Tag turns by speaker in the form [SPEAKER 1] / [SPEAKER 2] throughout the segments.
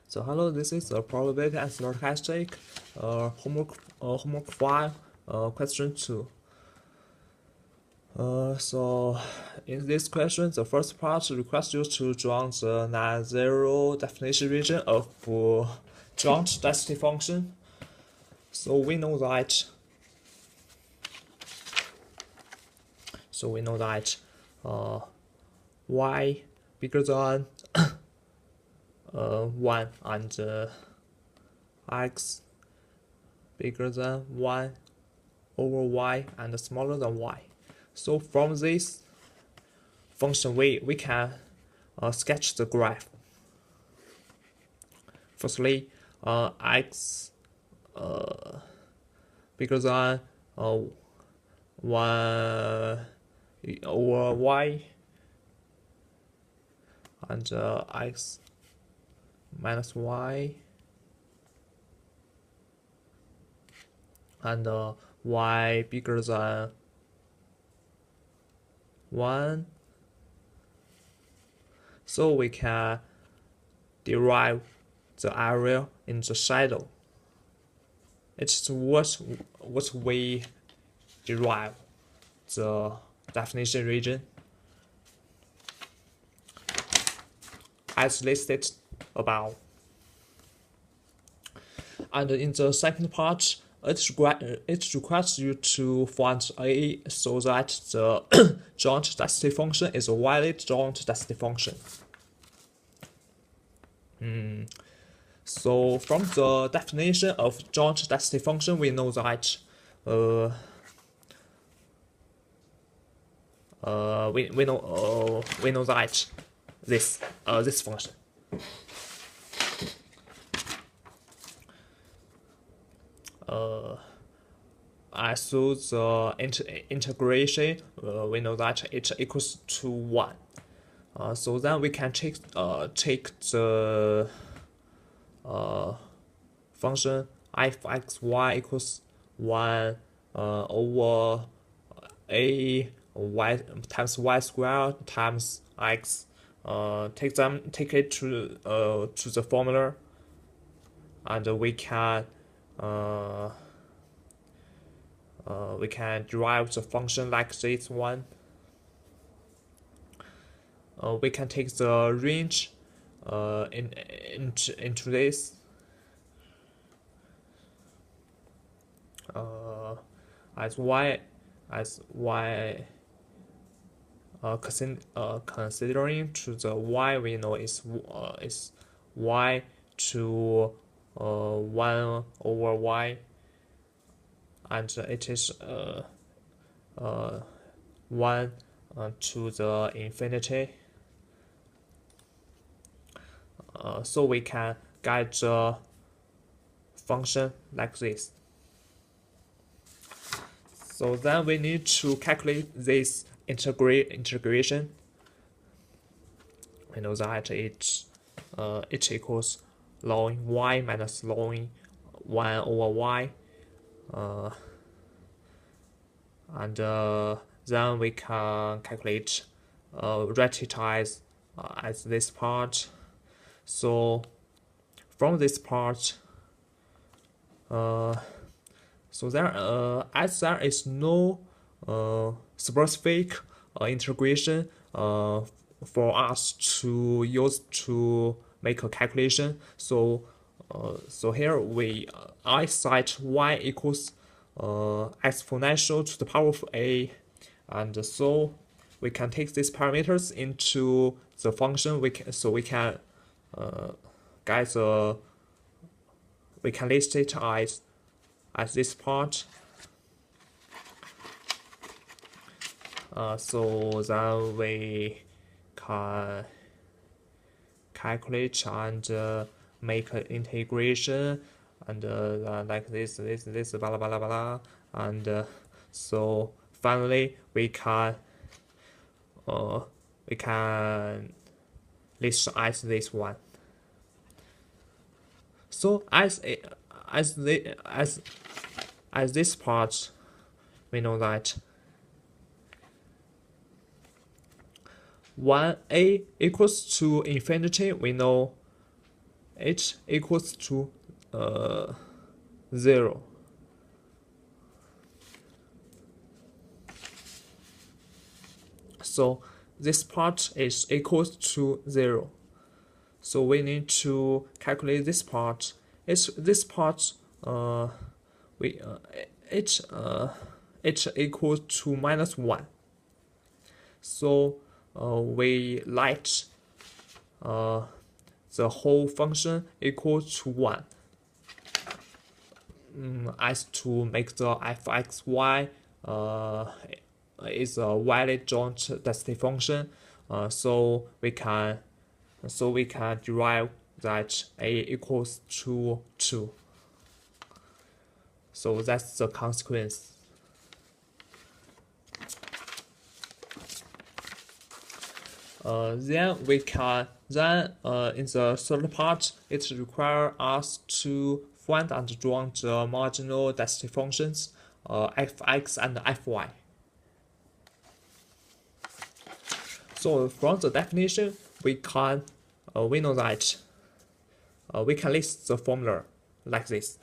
[SPEAKER 1] So hello, this is the probability and stochastic homework 5 question 2. So in this question, the first part requires you to draw the non-zero definition region of joint density function. So we know that y bigger than 1 and x bigger than 1 over y and smaller than y. So from this function, we can sketch the graph. Firstly, x bigger than 1 over y and x minus y and y bigger than 1. So we can derive the area in the shadow. It's what we derive the definition region as listed above. And in the second part, it requires you to find A so that the joint density function is a valid joint density function. So from the definition of joint density function, we know that we know that this function. As to the integration, we know that it equals to 1. So then we can take the function f x y equals 1 over a y times y squared times x. Take it to the formula, and we can derive the function like this one. We can take the range into this. As y considering to the y we know is y to 1 over y, and it is 1 to the infinity. So we can get the function like this. So then we need to calculate this integration. We know that it equals ln y minus ln 1 over y, and then we can calculate rectifies as this part. So from this part, so there as there is no specific integration for us to use to make a calculation, so here I cite y equals exponential to the power of a, and so we can take these parameters into the function. We can get we can list it as this part. So then we can calculate and make an integration, and like this blah blah blah blah, and so finally we can list as this one. So as this part, we know that 1a equals to infinity. We know h equals to 0. So this part is equals to 0. So we need to calculate this part. This part we h equals to -1. So we let the whole function equal to 1 as to make the fxy is a valid joint density function. So we can derive that a equals to 2. So that's the consequence. Then we can in the third part, it requires us to find and draw the marginal density functions fx and fy. So from the definition, we know that we can list the formula like this.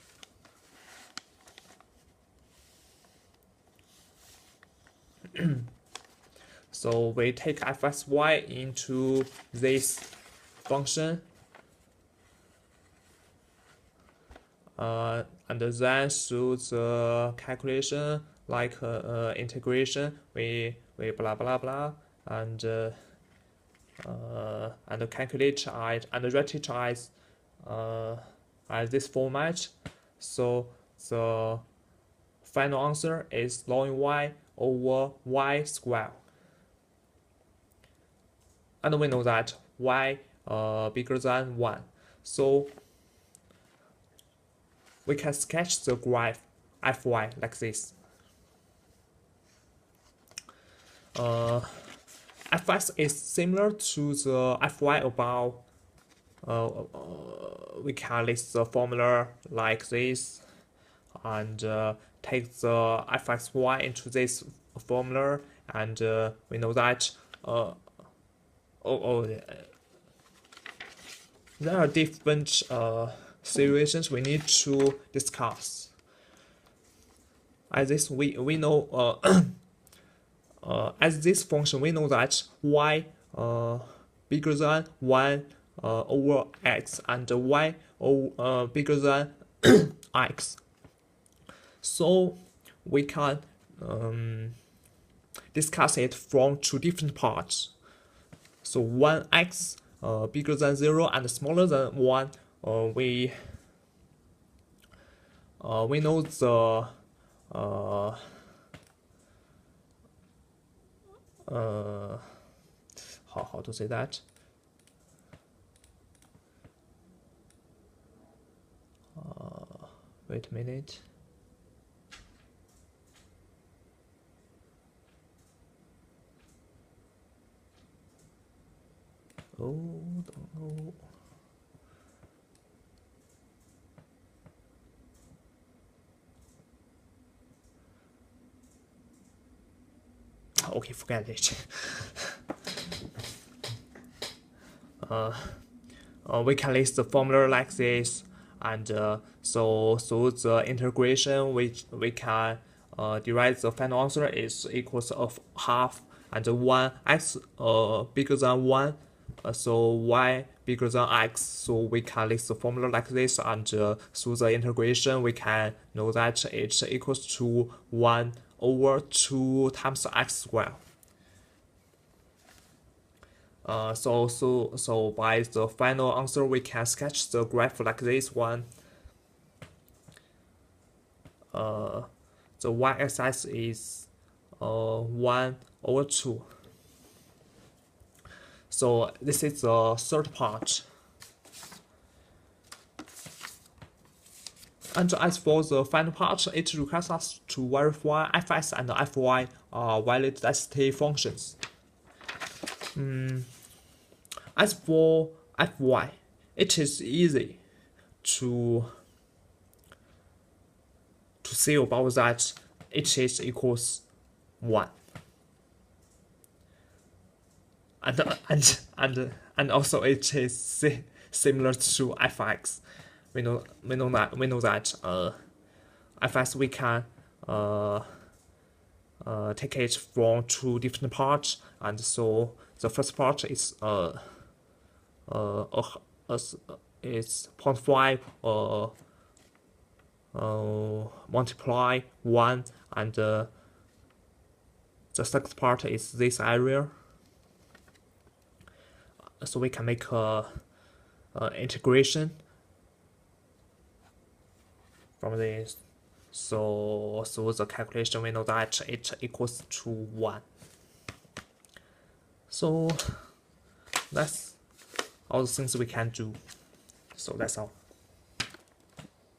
[SPEAKER 1] So we take fxy into this function, and then through the calculation, like integration, we blah blah blah, and calculate it and write it as this format. So the final answer is ln y over y squared. And we know that y bigger than 1. So we can sketch the graph fy like this. Fx is similar to the fy above. We can list the formula like this and take the fxy into this formula, and we know that there are different situations we need to discuss. As this we know as this function we know that y bigger than 1 over x and y bigger than x. So we can discuss it from two different parts. So 1x bigger than 0 and smaller than 1, we know the how to say that? Wait a minute. Oh, don't know. Okay, forget it. We can list the formula like this, and so through the integration, we can derive the final answer is equals of half and 1 x bigger than 1. So y bigger than x, so we can list the formula like this, and through the integration we can know that it equals to 1 over 2 times x squared. So by the final answer we can sketch the graph like this one. The y-axis is 1 over 2. So this is the third part. And as for the final part, it requires us to verify fs and fy are valid density functions. As for fy, it is easy to say about that it is equals 1. And also it is similar to fx. We know that fx we can take it from two different parts, and so the first part is is 0.5 multiply 1, and the second part is this area. So we can make a integration from this. So through the calculation, we know that it equals to 1. So that's all the things we can do. So that's all.